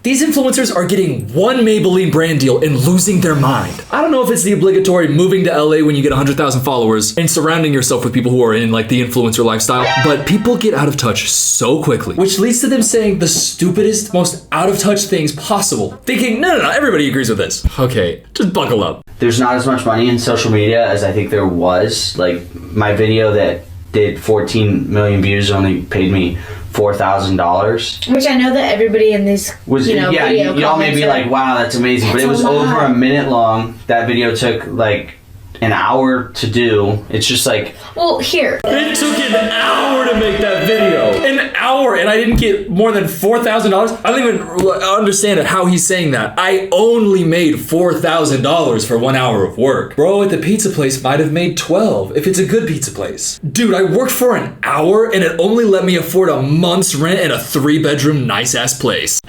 These influencers are getting one Maybelline brand deal and losing their mind. I don't know if it's the obligatory moving to LA when you get 100,000 followers and surrounding yourself with people who are in like the influencer lifestyle, but people get out of touch so quickly, which leads to them saying the stupidest, most out of touch things possible. Thinking, no, everybody agrees with this. Okay, just buckle up. There's not as much money in social media as I think there was. Like my video that did 14 million views only paid me $4,000. Which I know that everybody in these y'all may be like, wow, that's amazing, but it was over a minute long. That video took like an hour to do. It's just like, well, here. It took an hour to make that video. An hour, and I didn't get more than $4,000. I don't even understand how he's saying that. I only made $4,000 for 1 hour of work. Bro at the pizza place might have made 12 if it's a good pizza place. Dude, I worked for an hour and it only let me afford a month's rent in a 3-bedroom nice ass place.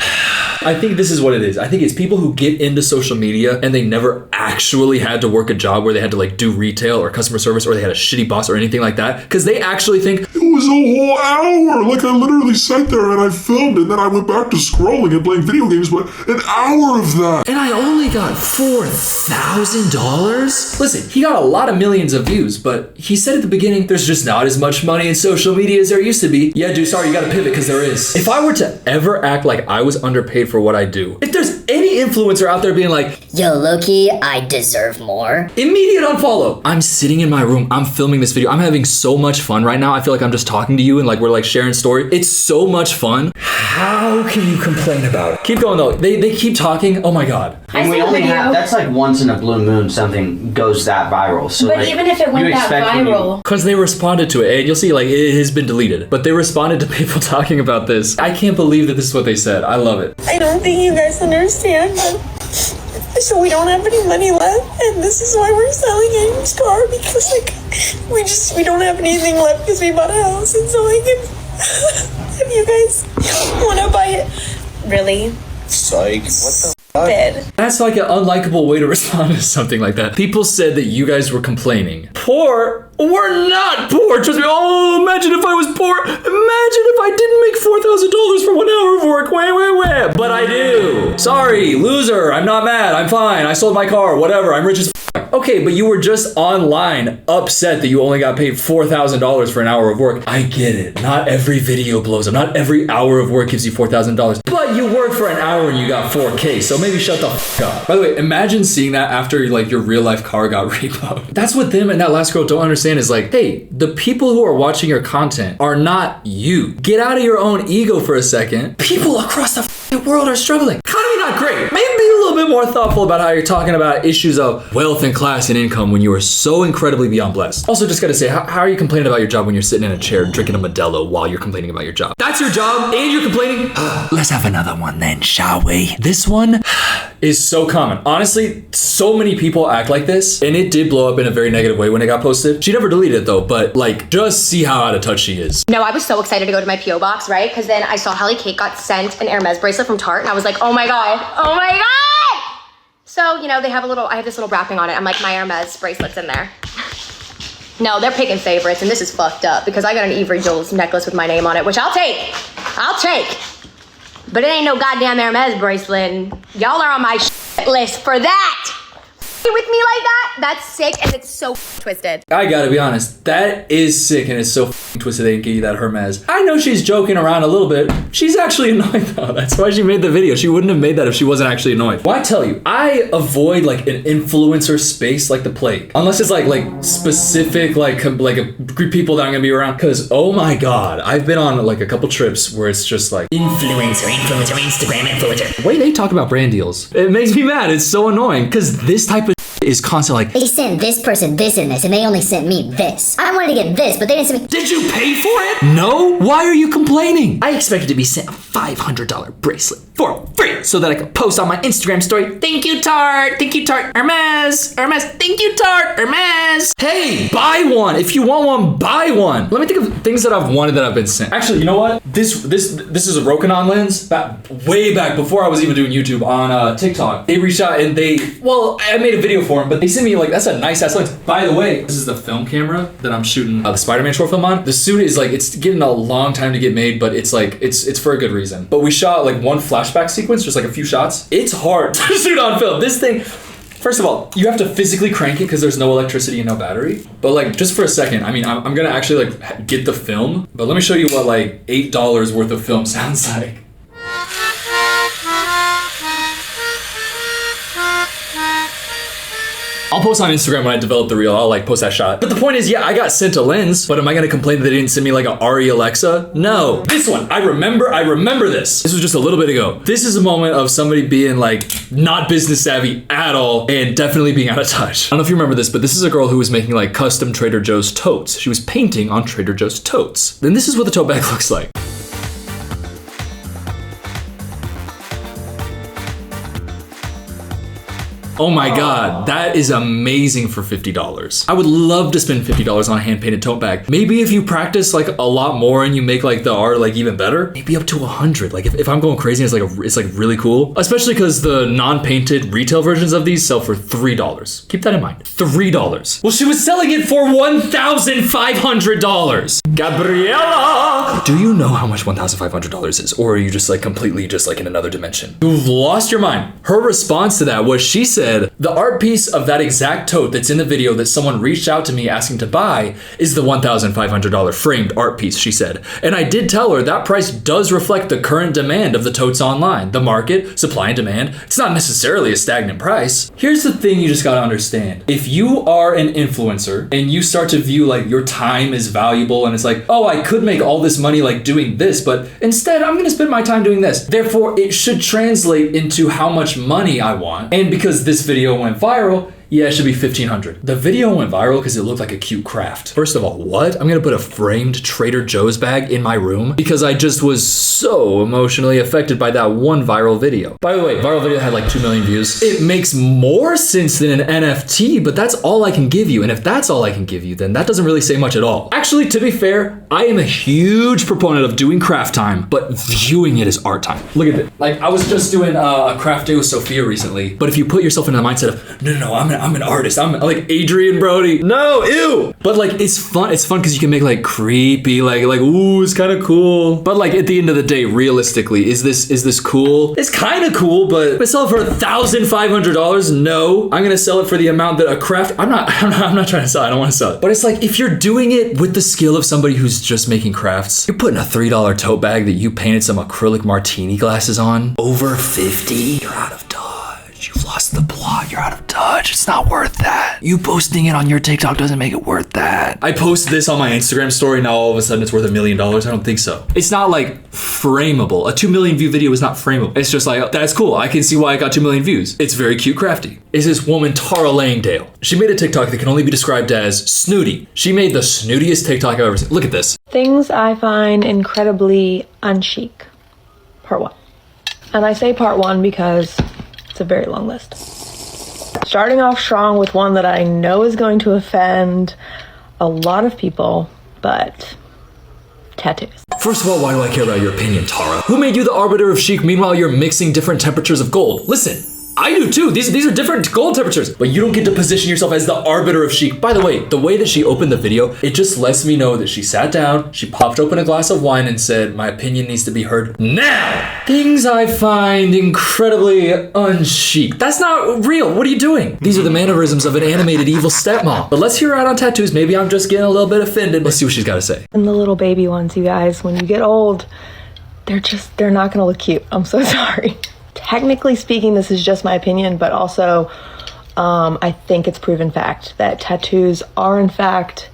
I think this is what it is. I think it's people who get into social media and they never actually had to work a job where they had to like do retail or customer service or they had a shitty boss or anything like that, because they actually think it was a whole hour. Like I literally sat there and I filmed and then I went back to scrolling and playing video games, but an hour of that. And I only got $4,000? Listen, he got a lot of millions of views, but he said at the beginning, there's just not as much money in social media as there used to be. Yeah, dude, sorry, you gotta pivot because there is. If I were to ever act like I was underpaid for what I do, if there's any influencer out there being like, yo, Loki, I deserve more, immediate unfollow. I'm sitting in my room, I'm filming this video, I'm having so much fun right now. I feel like I'm just talking to you and like we're like sharing story. It's so much fun. How can you complain about it? Keep going though. They keep talking. Oh my God. And we only have, that's like once in a blue moon something goes that viral. So but like, even if it went that viral. Because they responded to it, and you'll see like it has been deleted, but they responded to people talking about this. I can't believe that this is what they said. I love it. I don't think you guys understand, but so we don't have any money left, and this is why we're selling Aim's car, because like we don't have anything left because we bought a house, and so like if you guys want to buy it, really? Psych. What the bed. That's like an unlikable way to respond to something like that. People said that you guys were complaining. Poor? We're not poor. Trust me. Oh, imagine if I was poor. Imagine if I didn't make $4,000 for 1 hour of work. Wait. But I do. Sorry, loser. I'm not mad. I'm fine. I sold my car. Whatever. I'm rich as f***. Okay, but you were just online upset that you only got paid $4,000 for an hour of work. I get it. Not every video blows up. Not every hour of work gives you $4,000. But you worked for an hour and you got 4K, so maybe shut the f*** up. By the way, imagine seeing that after like your real life car got repoed. That's what them and that last girl don't understand is like, hey, the people who are watching your content are not you. Get out of your own ego for a second. People across the world are struggling. Economy not great. Maybe be a little bit more thoughtful about how you're talking about issues of wealth and class and income when you are so incredibly beyond blessed. Also, just gotta say, how are you complaining about your job when you're sitting in a chair drinking a Modelo while you're complaining about your job? That's your job and you're complaining? Let's have another one then, shall we? This one is so common. Honestly, so many people act like this, and it did blow up in a very negative way when it got posted. She never deleted it though, but like, just see how out of touch she is. No, I was so excited to go to my P.O. box, right? Because then I saw Hallie Kate got sent an Hermes bracelet from Tarte, and I was like, oh my God. So, you know, they have I have this little wrapping on it. I'm like, my Hermes bracelet's in there. No, they're picking favorites, and this is fucked up because I got an Avery Jules necklace with my name on it, which I'll take. But it ain't no goddamn Hermes bracelet, and y'all are on my list for that. With me like that? That's sick, and it's so twisted. I gotta be honest, that is sick, and it's so twisted they didn't give you that Hermes. I know she's joking around a little bit. She's actually annoyed though. That's why she made the video. She wouldn't have made that if she wasn't actually annoyed. Well, I tell you, I avoid like an influencer space like the plague, unless it's like specific like a group of people that I'm gonna be around. Cause oh my God, I've been on like a couple trips where it's just like influencer, Instagram influencer. The way they talk about brand deals, it makes me mad. It's so annoying because this type of is constantly like, they sent this person this and this, and they only sent me this. I wanted to get this, but they didn't send me. Did you pay for it? No? Why are you complaining? I expected to be sent a $500 bracelet for free so that I could post on my Instagram story. Thank you, Tarte. Thank you, Tarte. Hermes. Thank you, Tarte. Hermes. Hey, buy one. If you want one, buy one. Let me think of things that I've wanted that I've been sent. Actually, you know what? This is a Rokinon lens. Way back before I was even doing YouTube on TikTok. They reached out and I made a video for them, but they sent me like, that's a nice ass lens. By the way, this is the film camera that I'm shooting the Spider-Man short film on. The suit is like, it's getting a long time to get made, but it's like, it's for a good reason. But we shot like one flashback sequence sequence, just like a few shots. It's hard to shoot on film. This thing, first of all, you have to physically crank it because there's no electricity and no battery. But like, just for a second, I mean, I'm gonna actually like get the film, but let me show you what like $8 worth of film sounds like. I'll post on Instagram when I develop the reel. I'll like post that shot. But the point is, yeah, I got sent a lens, but am I gonna complain that they didn't send me like a RE Alexa? No. This one, I remember this. This was just a little bit ago. This is a moment of somebody being like not business savvy at all and definitely being out of touch. I don't know if you remember this, but this is a girl who was making like custom Trader Joe's totes. She was painting on Trader Joe's totes. Then this is what the tote bag looks like. Oh my God, that is amazing for $50. I would love to spend $50 on a hand-painted tote bag. Maybe if you practice like a lot more and you make like the art like even better, maybe up to 100. Like if I'm going crazy, it's like really cool. Especially because the non-painted retail versions of these sell for $3. Keep that in mind, $3. Well, she was selling it for $1,500. Gabriella! Do you know how much $1,500 is? Or are you just like completely just like in another dimension? You've lost your mind. Her response to that was she said, the art piece of that exact tote that's in the video that someone reached out to me asking to buy is the $1,500 framed art piece, she said. And I did tell her that price does reflect the current demand of the totes online. The market, supply and demand, it's not necessarily a stagnant price. Here's the thing you just gotta understand. If you are an influencer and you start to view like your time is valuable and it's like, oh, I could make all this money like doing this, but instead I'm gonna spend my time doing this. Therefore, it should translate into how much money I want. And because this video went viral, yeah, it should be $1,500. The video went viral because it looked like a cute craft. First of all, what? I'm gonna put a framed Trader Joe's bag in my room because I just was so emotionally affected by that one viral video. By the way, viral video had like 2 million views. It makes more sense than an NFT, but that's all I can give you. And if that's all I can give you, then that doesn't really say much at all. Actually, to be fair, I am a huge proponent of doing craft time, but viewing it as art time. Look at it. Like I was just doing a craft day with Sophia recently, but if you put yourself in the mindset of, no, I'm an artist. I'm like Adrian Brody. No, ew. But like, it's fun. It's fun because you can make like creepy, like, ooh, it's kind of cool. But like at the end of the day, realistically, is this cool? It's kind of cool, but if I sell it for $1,500, no, I'm gonna sell it for the amount that a craft. I'm not trying to sell it. I don't want to sell it. But it's like if you're doing it with the skill of somebody who's just making crafts, you're putting a $3 tote bag that you painted some acrylic martini glasses on over 50. You're out of touch. You've lost the plot. You're out of touch. It's not worth that. You posting it on your TikTok doesn't make it worth that. I post this on my Instagram story. Now all of a sudden it's worth $1 million. I don't think so. It's not like frameable. A 2 million view video is not frameable. It's just like, that's cool. I can see why it got 2 million views. It's very cute crafty. Is this woman Tara Langdale? She made a TikTok that can only be described as snooty. She made the snootiest TikTok I've ever seen. Look at this. Things I find incredibly unchic. Part 1. And I say part 1 because it's a very long list. Starting off strong with one that I know is going to offend a lot of people, but tattoos. First of all, why do I care about your opinion, Tara? Who made you the arbiter of chic? Meanwhile, you're mixing different temperatures of gold. Listen, I do too. These are different gold temperatures, but you don't get to position yourself as the arbiter of chic. By the way that she opened the video, it just lets me know that she sat down, she popped open a glass of wine and said, my opinion needs to be heard now. Things I find incredibly unchic. That's not real. What are you doing? These are the mannerisms of an animated evil stepmom. But let's hear her out on tattoos. Maybe I'm just getting a little bit offended. Let's see what she's got to say. And the little baby ones, you guys, when you get old, they're not gonna look cute. I'm so sorry. Technically speaking, this is just my opinion, but also I think it's proven fact that tattoos are in fact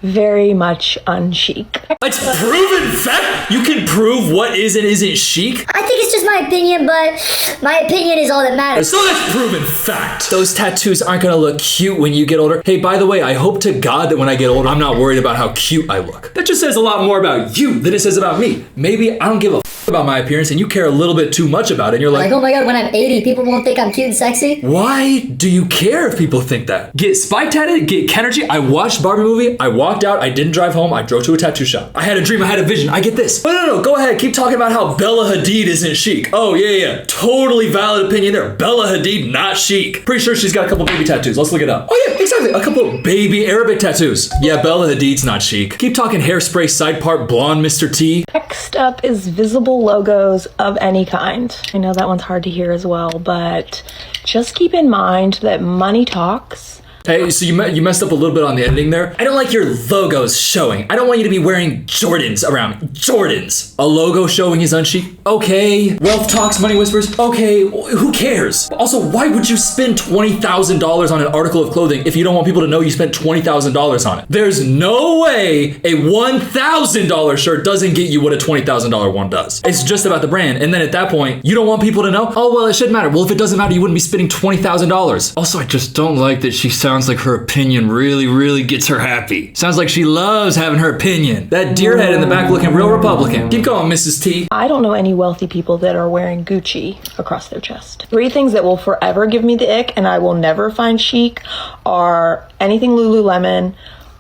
very much unchic. It's proven fact? You can prove what is and isn't chic? I think it's just my opinion, but my opinion is all that matters. So that's proven fact. Those tattoos aren't gonna look cute when you get older. Hey, by the way, I hope to God that when I get older, I'm not worried about how cute I look. That just says a lot more about you than it says about me. Maybe I don't give a about my appearance and you care a little bit too much about it and you're like, oh my God, when I'm 80, people won't think I'm cute and sexy? Why do you care if people think that? Get spike tatted, get Kenergy. I watched Barbie movie, I walked out, I didn't drive home, I drove to a tattoo shop. I had a dream, I had a vision, I get this. No, go ahead, keep talking about how Bella Hadid isn't chic. Oh yeah, totally valid opinion there. Bella Hadid, not chic. Pretty sure she's got a couple baby tattoos, let's look it up. Oh yeah, exactly, a couple of baby Arabic tattoos. Yeah, Bella Hadid's not chic. Keep talking hairspray, side part, blonde Mr. T. Next up is visible colorful logos of any kind. I know that one's hard to hear as well, but just keep in mind that money talks. Hey, so you messed up a little bit on the editing there. I don't like your logos showing. I don't want you to be wearing Jordans around me. Jordans. A logo showing is unchic? Okay. Wealth talks, money whispers? Okay, who cares? Also, why would you spend $20,000 on an article of clothing if you don't want people to know you spent $20,000 on it? There's no way a $1,000 shirt doesn't get you what a $20,000 one does. It's just about the brand. And then at that point, you don't want people to know? Oh, well, it shouldn't matter. Well, if it doesn't matter, you wouldn't be spending $20,000. Also, I just don't like that she sounds like her opinion really gets her happy. Sounds like she loves having her opinion. That deer head in the back looking real Republican. Keep going, Mrs. T. I don't know any wealthy people that are wearing Gucci across their chest. 3 things that will forever give me the ick and I will never find chic are anything Lululemon,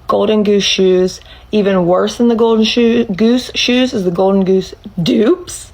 Golden Goose shoes, even worse than the Golden Goose shoes is the Golden Goose dupes.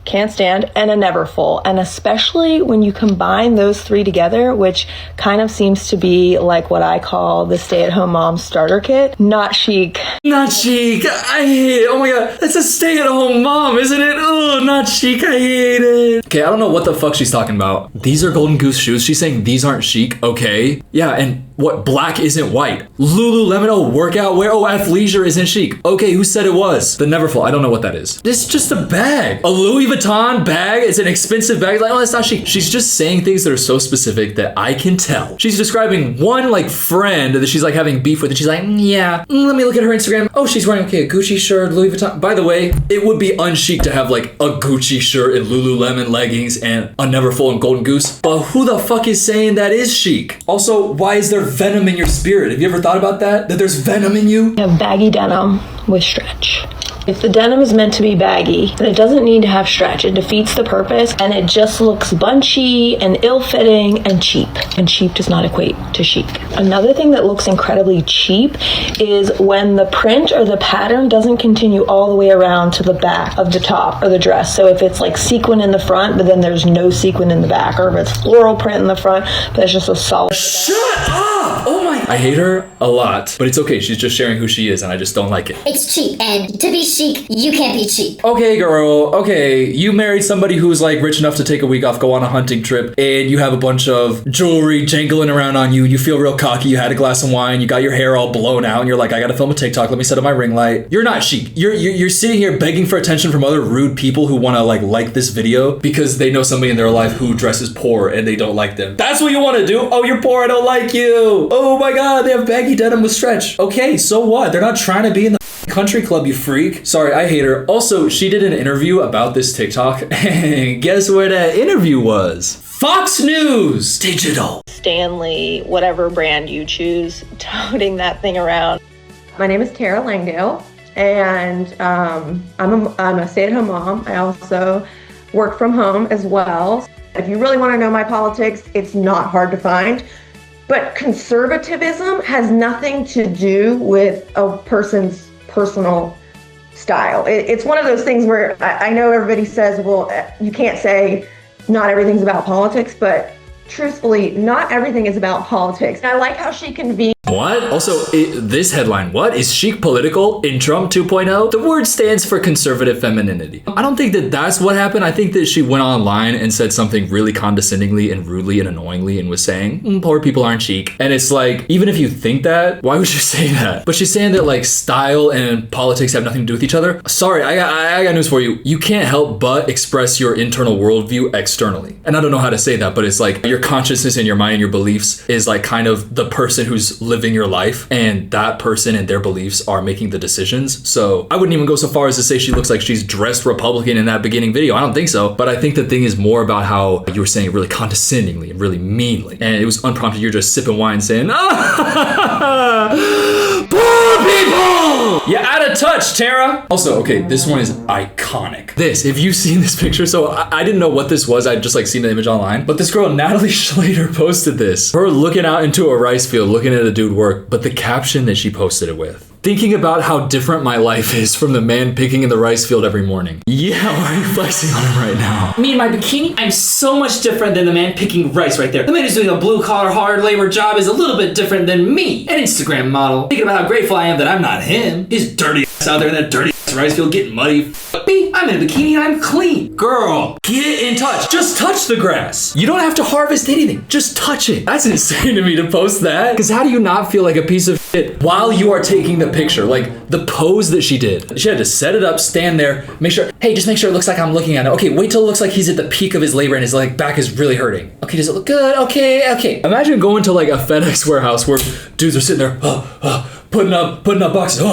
Can't stand, and a Neverfull. And especially when you combine those 3 together, which kind of seems to be like what I call the stay-at-home mom starter kit. Not chic. Not chic. I hate it. Oh my god. That's a stay-at-home mom, isn't it? Oh, not chic. I hate it. Okay, I don't know what the fuck she's talking about. These are Golden Goose shoes. She's saying these aren't chic. Okay. Yeah, and what? Black isn't white. Lululemon, oh, workout wear. Oh, athleisure isn't chic. Okay, who said it was? The Neverfull. I don't know what that is. This is just a bag. A Louis Vuitton bag. It's an expensive bag. Like, oh, that's not chic. She's just saying things that are so specific that I can tell. She's describing one like friend that she's like having beef with, and she's like, let me look at her Instagram. Oh, she's wearing, okay, a Gucci shirt, Louis Vuitton. By the way, it would be unchic to have like a Gucci shirt and Lululemon leggings and a Neverfull and Golden Goose. But who the fuck is saying that is chic? Also, why is there venom in your spirit? Have you ever thought about that? That there's venom in you? You have baggy denim with stretch. If the denim is meant to be baggy, then it doesn't need to have stretch. It defeats the purpose and it just looks bunchy and ill-fitting and cheap. And cheap does not equate to chic. Another thing that looks incredibly cheap is when the print or the pattern doesn't continue all the way around to the back of the top of the dress. So if it's like sequin in the front, but then there's no sequin in the back, or if it's floral print in the front, but it's just a solid. Shut up! Oh my. I hate her a lot, but it's okay. She's just sharing who she is and I just don't like it. It's cheap, and to be chic, you can't be cheap. Okay, girl. Okay, you married somebody who's like rich enough to take a week off, go on a hunting trip, and you have a bunch of jewelry jangling around on you. You feel real cocky. You had a glass of wine. You got your hair all blown out, and you're like, I gotta film a TikTok. Let me set up my ring light. You're not chic. You're sitting here begging for attention from other rude people who want to like this video because they know somebody in their life who dresses poor and they don't like them. That's what you want to do. Oh, you're poor. I don't like you. Oh my god, they have baggy denim with stretch. Okay, so what? They're not trying to be in the country club, you freak. Sorry, I hate her. Also, she did an interview about this TikTok, and guess where that interview was? Fox News Digital. Stanley, whatever brand you choose, toting that thing around. My name is Tara Langdale, and I'm a stay-at-home mom. I also work from home as well. If you really want to know my politics, it's not hard to find. But conservatism has nothing to do with a person's personal style. It's one of those things where I know everybody says, well, you can't say not everything's about politics, but truthfully, not everything is about politics. And I like how she convened. What? Also, this headline, what? Is chic political in Trump 2.0? The word stands for conservative femininity. I don't think that that's what happened. I think that she went online and said something really condescendingly and rudely and annoyingly and was saying, poor people aren't chic. And it's like, even if you think that, why would you say that? But she's saying that like style and politics have nothing to do with each other. Sorry, I got news for you. You can't help but express your internal worldview externally. And I don't know how to say that, but it's like your consciousness and your mind and your beliefs is like kind of the person who's living your life, and that person and their beliefs are making the decisions. So I wouldn't even go so far as to say she looks like she's dressed Republican in that beginning video. I don't think so. But I think the thing is more about how you were saying it really condescendingly and really meanly. And it was unprompted. You're just sipping wine saying, poor people! You're out of touch, Tara. Also, okay, this one is iconic. This, if you've seen this picture, so I didn't know what this was. I'd just like seen the image online. But this girl, Natalie Schlater, posted this. Her looking out into a rice field, looking at a dude work, but the caption that she posted it with. Thinking about how different my life is from the man picking in the rice field every morning. Yeah, why are you flexing on him right now? Me and my bikini, I'm so much different than the man picking rice right there. The man who's doing a blue-collar, hard labor job is a little bit different than me, an Instagram model. Thinking about how grateful I am that I'm not him. He's dirty ass out there in that dirty ass rice field getting muddy. Me, I'm in a bikini and I'm clean. Girl, get in touch. Just touch the grass. You don't have to harvest anything. Just touch it. That's insane to me to post that. Because how do you not feel like a piece of shit while you are taking the picture? Like the pose that she did. She had to set it up, stand there, make sure, hey, just make sure it looks like I'm looking at it. Okay, wait till it looks like he's at the peak of his labor and his like back is really hurting. Okay, does it look good? Okay. Imagine going to like a FedEx warehouse where dudes are sitting there, putting up boxes,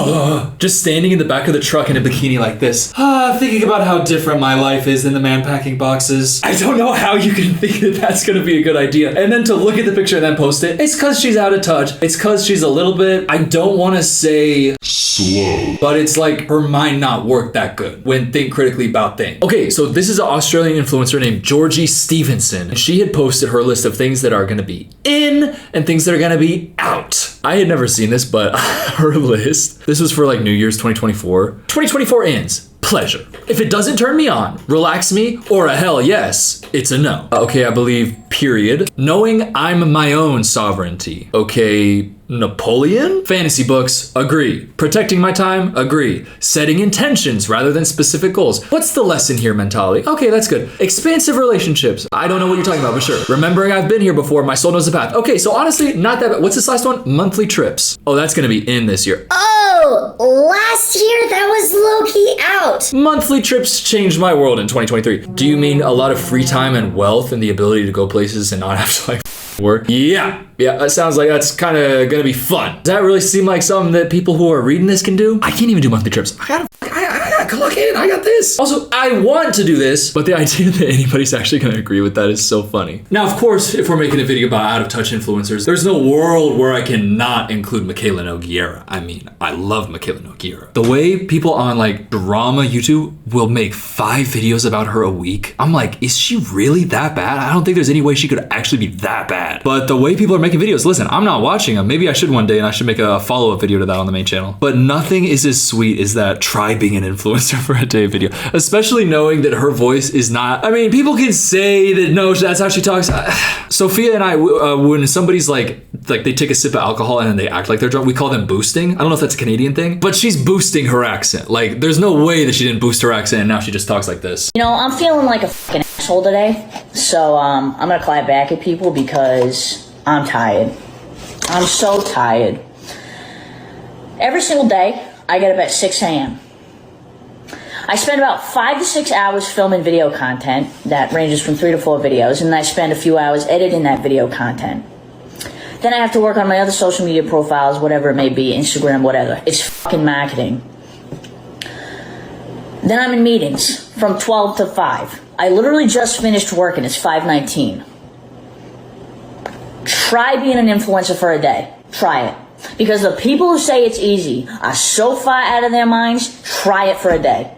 just standing in the back of the truck in a bikini like this. Thinking about how different my life is than the man packing boxes. I don't know how you can think that that's gonna be a good idea. And then to look at the picture and then post it. It's cause she's out of touch. It's cause she's a little bit, I don't wanna say slow, but it's like her mind not work that good when think critically about things. Okay, so this is an Australian influencer named Georgie Stevenson. And she had posted her list of things that are gonna be in and things that are gonna be out. I had never seen this, but her list, this was for like New Year's 2024. 2024 ends. Pleasure. If it doesn't turn me on, relax me, or a hell yes, it's a no. Okay, I believe period. Knowing I'm my own sovereignty. Okay, Napoleon? Fantasy books, agree. Protecting my time, agree. Setting intentions rather than specific goals. What's the lesson here mentality? Okay, that's good. Expansive relationships. I don't know what you're talking about, but sure. Remembering I've been here before, my soul knows the path. Okay, so honestly, not that bad. What's this last one? Monthly trips. Oh, that's gonna be in this year. Oh, last year that was low-key out. Monthly trips changed my world in 2023. Do you mean a lot of free time and wealth and the ability to go places and not have to like work? Yeah, that sounds like that's kind of gonna be fun. Does that really seem like something that people who are reading this can do? I can't even do monthly trips. I got look in, I got this. Also, I want to do this, but the idea that anybody's actually gonna agree with that is so funny. Now, of course, if we're making a video about out of touch influencers, there's no world where I cannot include Michaela Nogueira. I mean, I love Michaela Nogueira. The way people on like drama YouTube will make 5 videos about her a week, I'm like, is she really that bad? I don't think there's any way she could actually be that bad. But the way people are making videos, listen, I'm not watching them. Maybe I should one day and I should make a follow-up video to that on the main channel. But nothing is as sweet as that try being an influencer for a day video, especially knowing that her voice is not, I mean, people can say that no, that's how she talks. Sophia and I, when somebody's like they take a sip of alcohol and then they act like they're drunk, we call them boosting. I don't know if that's a Canadian thing, but she's boosting her accent. Like there's no way that she didn't boost her accent and now she just talks like this. You know, I'm feeling like a fucking asshole today, so I'm gonna clap back at people because I'm tired. I'm so tired. Every single day, I get up at 6 a.m. I spend about 5 to 6 hours filming video content that ranges from 3 to 4 videos, and then I spend a few hours editing that video content. Then I have to work on my other social media profiles, whatever it may be, Instagram, whatever. It's fucking marketing. Then I'm in meetings from 12 to 5. I literally just finished work and it's 5:19. Try being an influencer for a day. Try it. Because the people who say it's easy are so far out of their minds, try it for a day.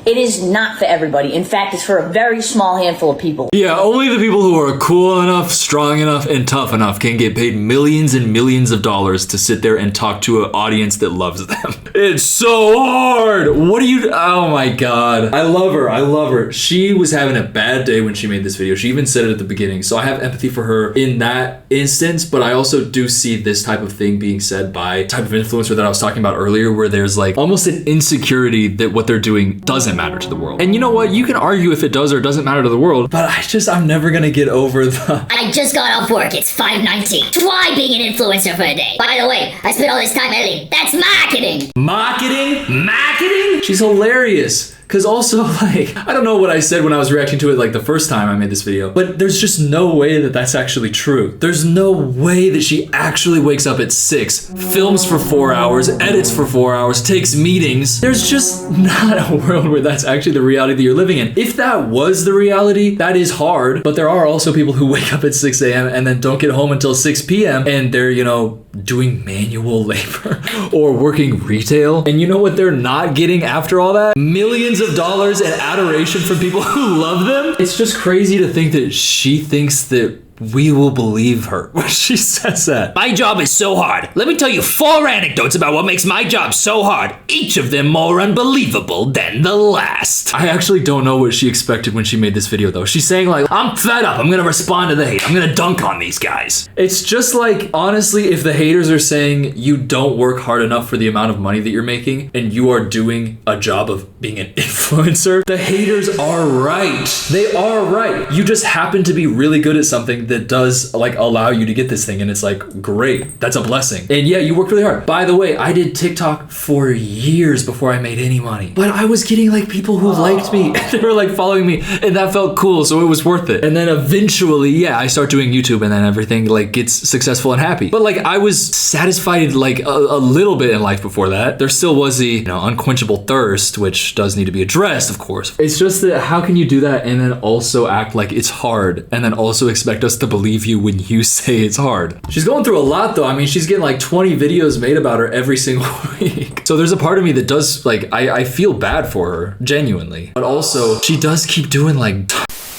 It is not for everybody. In fact, it's for a very small handful of people. Yeah, only the people who are cool enough, strong enough, and tough enough can get paid millions and millions of dollars to sit there and talk to an audience that loves them. It's so hard. What do you, oh my God. I love her. She was having a bad day when she made this video. She even said it at the beginning. So I have empathy for her in that instance, but I also do see this type of thing being said by a type of influencer that I was talking about earlier, where there's like almost an insecurity that what they're doing doesn't matter to the world. And you know what? You can argue if it does or doesn't matter to the world, but I'm never gonna get over the... I just got off work. It's 5:19. Try being an influencer for a day. By the way, I spent all this time editing. That's marketing. Marketing? She's hilarious. Cause also like, I don't know what I said when I was reacting to it like the first time I made this video, but there's just no way that that's actually true. There's no way that she actually wakes up at 6, films for 4 hours, edits for 4 hours, takes meetings. There's just not a world where that's actually the reality that you're living in. If that was the reality, that is hard, but there are also people who wake up at 6 a.m. and then don't get home until 6 p.m. and they're, you know, doing manual labor or working retail. And you know what they're not getting after all that? Millions of dollars and adoration from people who love them. It's just crazy to think that she thinks that we will believe her when she says that. My job is so hard. Let me tell you 4 anecdotes about what makes my job so hard, each of them more unbelievable than the last. I actually don't know what she expected when she made this video though. She's saying like, I'm fed up, I'm gonna respond to the hate, I'm gonna dunk on these guys. It's just like, honestly, if the haters are saying you don't work hard enough for the amount of money that you're making and you are doing a job of being an influencer, the haters are right. They are right. You just happen to be really good at something that does like allow you to get this thing, and it's like, great, that's a blessing. And yeah, you worked really hard. By the way, I did TikTok for years before I made any money, but I was getting like people who liked me. They were like following me, and that felt cool, so it was worth it. And then eventually, yeah, I start doing YouTube, and then everything like gets successful and happy. But like I was satisfied like a little bit in life before that. There still was the, you know, unquenchable thirst, which does need to be addressed, of course. It's just that how can you do that and then also act like it's hard, and then also expect us to believe you when you say it's hard? She's going through a lot though. I mean, she's getting like 20 videos made about her every single week. So there's a part of me that does like, I feel bad for her, genuinely. But also, she does keep doing like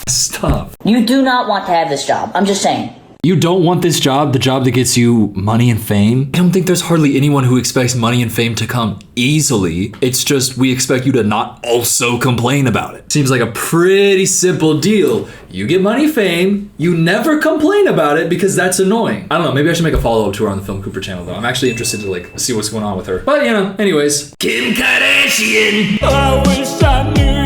stuff. You do not want to have this job. I'm just saying. You don't want this job, the job that gets you money and fame? I don't think there's hardly anyone who expects money and fame to come easily. It's just we expect you to not also complain about it. Seems like a pretty simple deal. You get money, fame, you never complain about it because that's annoying. I don't know, maybe I should make a follow-up to her on the Film Cooper channel though. I'm actually interested to like see what's going on with her. But you know, anyways. Kim Kardashian! I wish I knew